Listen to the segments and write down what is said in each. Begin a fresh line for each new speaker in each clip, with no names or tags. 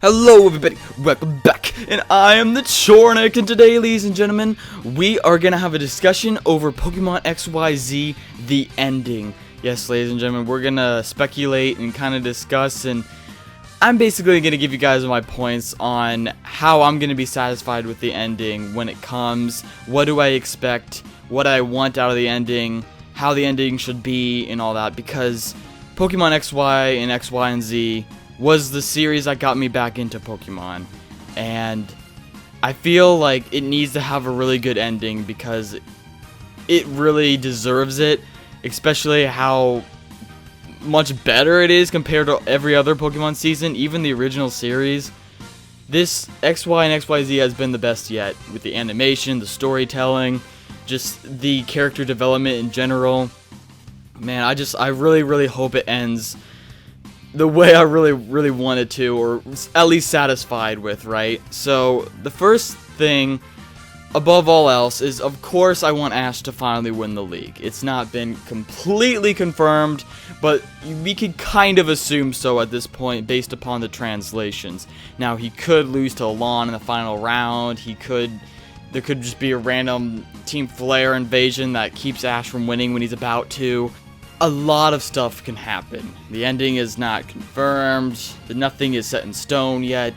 Hello everybody, welcome back, and I am the Chornik, and today, ladies and gentlemen, we are gonna have a discussion over Pokemon XY&Z, the ending. Yes, ladies and gentlemen, we're gonna speculate and kind of discuss, and I'm basically gonna give you guys my points on how I'm gonna be satisfied with the ending when it comes, what do I expect, what I want out of the ending, how the ending should be, and all that, because Pokemon XY and XY&Z was the series that got me back into Pokemon, and I feel like it needs to have a really good ending because it really deserves it, especially how much better it is compared to every other Pokemon season, even the original series. This XY and XYZ has been the best yet, with the animation, the storytelling, just the character development in general. Man, I really hope it ends the way I really wanted to, or at least satisfied with, right? So, the first thing, above all else, is of course I want Ash to finally win the league. It's not been completely confirmed, but we could kind of assume so at this point based upon the translations. Now, he could lose to Alon in the final round, there could just be a random Team Flare invasion that keeps Ash from winning when he's about to. A lot of stuff can happen. The ending is not confirmed, nothing is set in stone yet,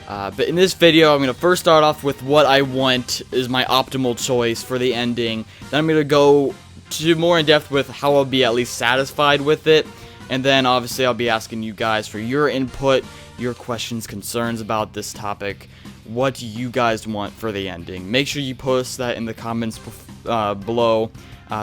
but in this video I'm going to first start off with what I want is my optimal choice for the ending, then I'm going to go to more in depth with how I'll be at least satisfied with it, and then obviously I'll be asking you guys for your input, your questions, concerns about this topic. What do you guys want for the ending? Make sure you post that in the comments below,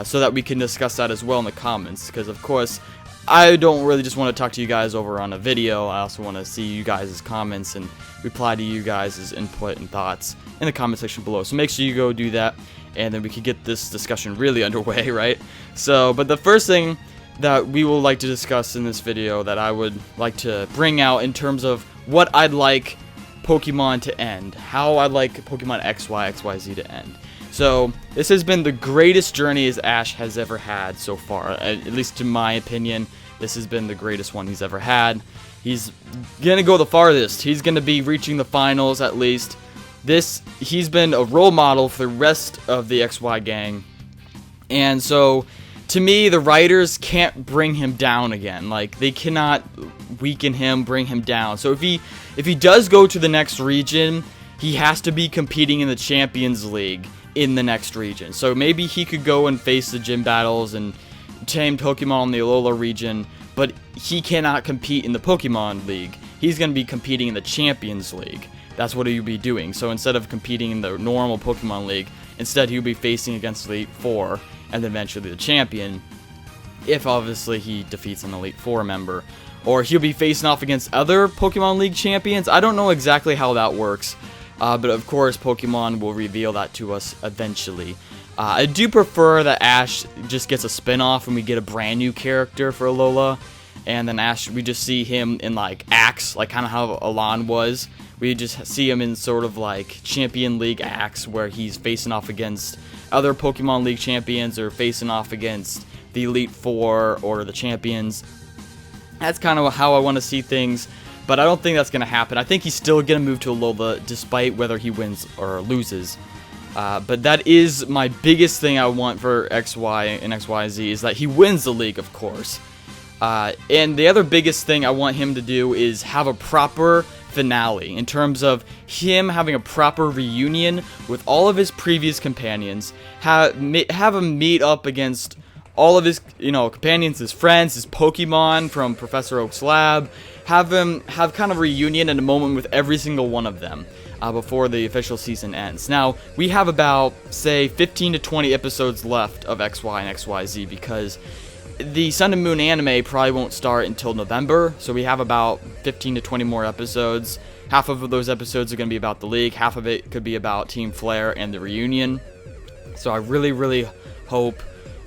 so that we can discuss that as well in the comments, because of course I don't really just want to talk to you guys over on a video. I also want to see you guys' comments and reply to you guys' input and thoughts in the comment section below, so make sure you go do that, and then we can get this discussion really underway, right? So, but the first thing that we will like to discuss in this video that I would like to bring out in terms of what I'd like Pokemon to end, how I'd like Pokemon XY/XYZ to end. So, this has been the greatest journey as Ash has ever had so far, at least in my opinion. This has been the greatest one he's ever had. He's gonna go the farthest. He's gonna be reaching the finals at least. He's been a role model for the rest of the XY gang. And so, to me, the writers can't bring him down again. Like, they cannot weaken him, bring him down. So if he does go to the next region, he has to be competing in the Champions League in the next region. So maybe he could go and face the gym battles and tame Pokemon in the Alola region, but he cannot compete in the Pokemon League. He's going to be competing in the Champions League. That's what he'll be doing. So instead of competing in the normal Pokemon League, instead he'll be facing against Elite Four and then eventually the champion, if obviously he defeats an Elite Four member. Or he'll be facing off against other Pokemon League champions. I don't know exactly how that works. But of course, Pokemon will reveal that to us eventually. I do prefer that Ash just gets a spin-off and we get a brand new character for Alola. And then Ash, we just see him in like Axe, like kind of how Alon was. We just see him in sort of like Champion League Axe, where he's facing off against other Pokemon League champions or facing off against the Elite Four or the champions. That's kind of how I want to see things. But I don't think that's going to happen. I think he's still going to move to Alola despite whether he wins or loses. But that is my biggest thing I want for XY and XYZ, is that he wins the league, of course. And the other biggest thing I want him to do is have a proper finale, in terms of him having a proper reunion with all of his previous companions. Have him meet up against all of his, companions, his friends, his Pokemon from Professor Oak's lab. Have him have kind of a reunion and a moment with every single one of them before the official season ends. Now, we have about, say, 15 to 20 episodes left of XY and XYZ, because the Sun and Moon anime probably won't start until November, so we have about 15 to 20 more episodes. Half of those episodes are going to be about the league, half of it could be about Team Flare and the reunion. So I really hope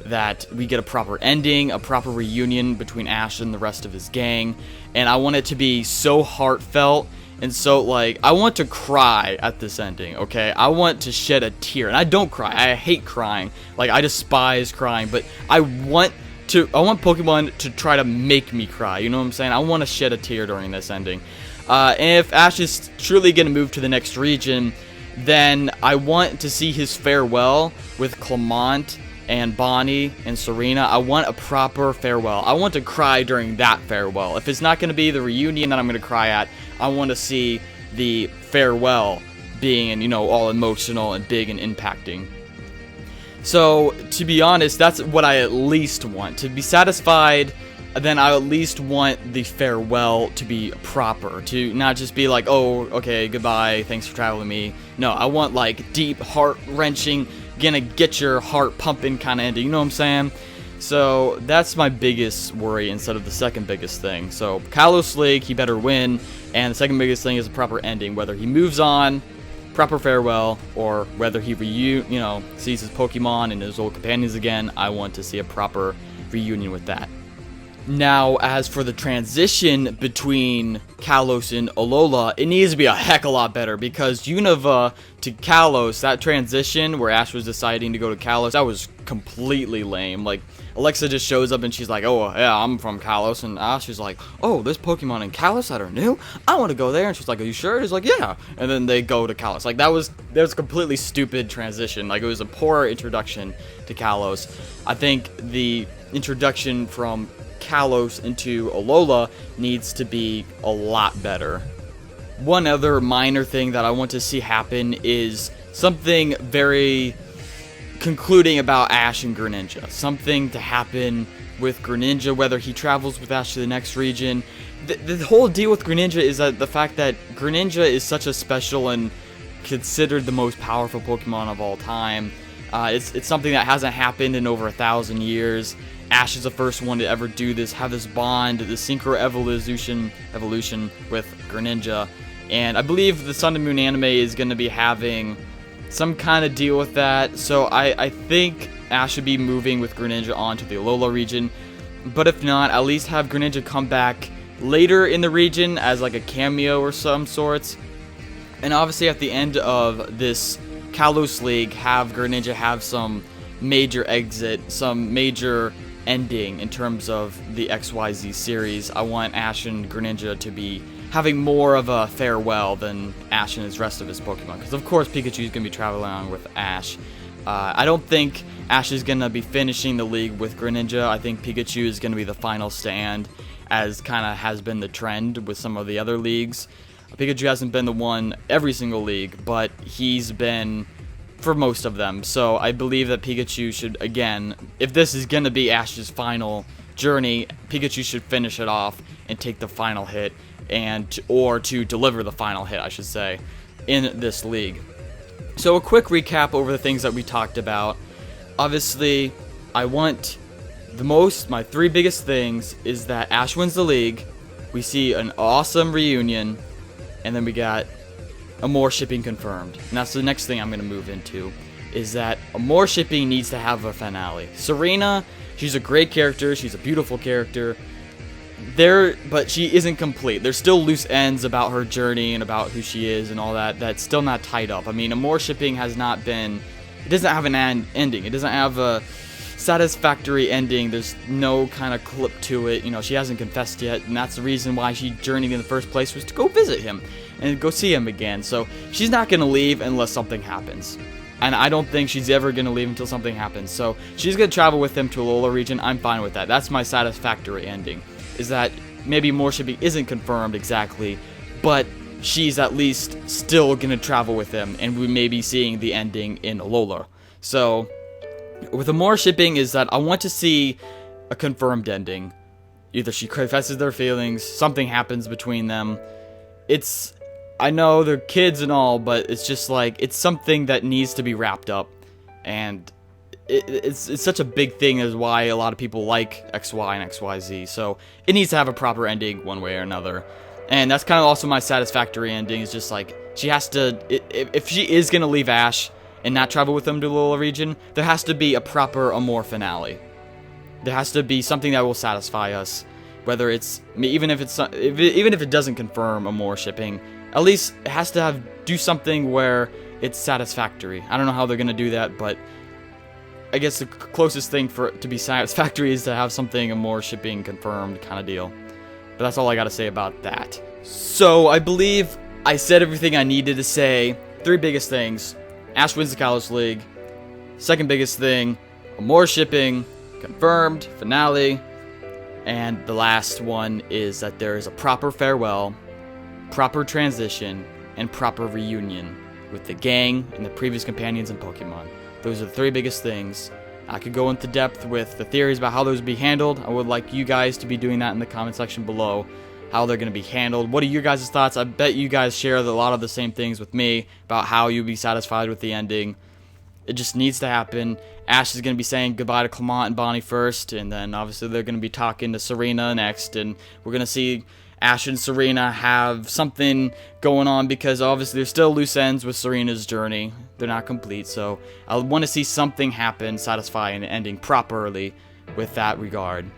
that we get a proper ending, a proper reunion between Ash and the rest of his gang, and I want it to be so heartfelt, and so, like, I want to cry at this ending, okay? I want to shed a tear, and I don't cry, I hate crying, like, I despise crying, but I want Pokemon to try to make me cry, you know what I'm saying? I want to shed a tear during this ending. And if Ash is truly going to move to the next region, then I want to see his farewell with Clemont and Bonnie and Serena. I want a proper farewell. I want to cry during that farewell. If it's not going to be the reunion that I'm going to cry at, I want to see the farewell being, you know, all emotional and big and impacting. So, to be honest, that's what I at least want. To be satisfied, then I at least want the farewell to be proper. To not just be like, oh, okay, goodbye, thanks for traveling with me. No, I want, like, deep, heart-wrenching, gonna get your heart pumping kind of ending. You know what I'm saying? So, that's my biggest worry instead of the second biggest thing. So, Kalos League, he better win. And the second biggest thing is a proper ending. Whether he moves on, proper farewell, or whether he sees his Pokemon and his old companions again, I want to see a proper reunion with that. Now, as for the transition between Kalos and Alola, it needs to be a heck of a lot better, because Unova to Kalos, that transition where Ash was deciding to go to Kalos, that was completely lame. Like, Alexa just shows up and she's like, oh, yeah, I'm from Kalos, and Ash is like, oh, there's Pokemon in Kalos that are new? I want to go there, and she's like, are you sure? He's like, yeah, and then they go to Kalos. Like, that was a completely stupid transition. Like, it was a poor introduction to Kalos. I think the introduction from Kalos into Alola needs to be a lot better. One other minor thing that I want to see happen is something very concluding about Ash and Greninja. Something to happen with Greninja, whether he travels with Ash to the next region. The whole deal with Greninja is that the fact that Greninja is such a special and considered the most powerful Pokemon of all time. It's something that hasn't happened in over 1,000 years. Ash is the first one to ever do this, have this bond, the synchro evolution with Greninja. And I believe the Sun and Moon anime is going to be having some kind of deal with that. So I think Ash should be moving with Greninja onto the Alola region. But if not, at least have Greninja come back later in the region as like a cameo or some sorts. And obviously at the end of this Kalos League, have Greninja have some major exit, some major ending in terms of the XY&Z series. I want Ash and Greninja to be having more of a farewell than Ash and his rest of his Pokemon. Because of course Pikachu is going to be traveling along with Ash. I don't think Ash is going to be finishing the league with Greninja. I think Pikachu is going to be the final stand, as kind of has been the trend with some of the other leagues. Pikachu hasn't been the one every single league, but he's been for most of them. So I believe that Pikachu should, again, if this is going to be Ash's final journey, Pikachu should finish it off and take the final hit, or to deliver the final hit, I should say, in this league. So a quick recap over the things that we talked about. Obviously, I want my three biggest things is that Ash wins the league, we see an awesome reunion, and then we got more shipping confirmed. And that's the next thing I'm going to move into, is that more shipping needs to have a finale. Serena, she's a great character, she's a beautiful character, but she isn't complete. There's still loose ends about her journey and about who she is and all that that's still not tied up. I mean, more shipping has not been, it doesn't have an ending. It doesn't have a satisfactory ending. There's no kind of clip to it. You know, she hasn't confessed yet, and that's the reason why she journeyed in the first place, was to go visit him and go see him again. So she's not going to leave unless something happens. And I don't think she's ever going to leave until something happens. So she's going to travel with him to Alola region. I'm fine with that. That's my satisfactory ending, is that maybe more shipping isn't confirmed exactly, but she's at least still going to travel with him, and we may be seeing the ending in Alola. So with the more shipping is that I want to see a confirmed ending. Either she confesses their feelings, something happens between them. I know they're kids and all, but it's just like, it's something that needs to be wrapped up. And it's such a big thing, is why a lot of people like XY and XYZ. So it needs to have a proper ending one way or another. And that's kind of also my satisfactory ending, is just like, she has to, if she is going to leave Ash and not travel with them to Alola region, there has to be a proper Amore finale. There has to be something that will satisfy us, whether it's, even if it doesn't confirm Amore shipping, at least it has to do something where it's satisfactory. I don't know how they're gonna do that, but I guess the closest thing for it to be satisfactory is to have something Amore shipping confirmed kind of deal. But that's all I gotta say about that. So I believe I said everything I needed to say. 3 biggest things: Ash wins the Kalos League. Second biggest thing: more shipping, confirmed, finale. And the last one is that there is a proper farewell, proper transition, and proper reunion with the gang and the previous companions in Pokemon. Those are the 3 biggest things. I could go into depth with the theories about how those would be handled. I would like you guys to be doing that in the comment section below, how they're going to be handled. What are your guys' thoughts? I bet you guys share a lot of the same things with me about how you'll be satisfied with the ending. It just needs to happen. Ash is going to be saying goodbye to Clemont and Bonnie first, and then obviously they're going to be talking to Serena next, and we're going to see Ash and Serena have something going on, because obviously there's still loose ends with Serena's journey. They're not complete, so I want to see something happen, satisfying, and ending properly with that regard.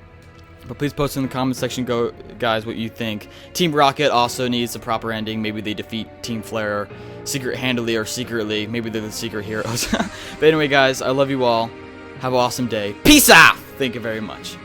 But please post in the comment section, guys, what you think. Team Rocket also needs a proper ending. Maybe they defeat Team Flare handily or secretly. Maybe they're the secret heroes. But anyway, guys, I love you all. Have an awesome day. Peace out! Thank you very much.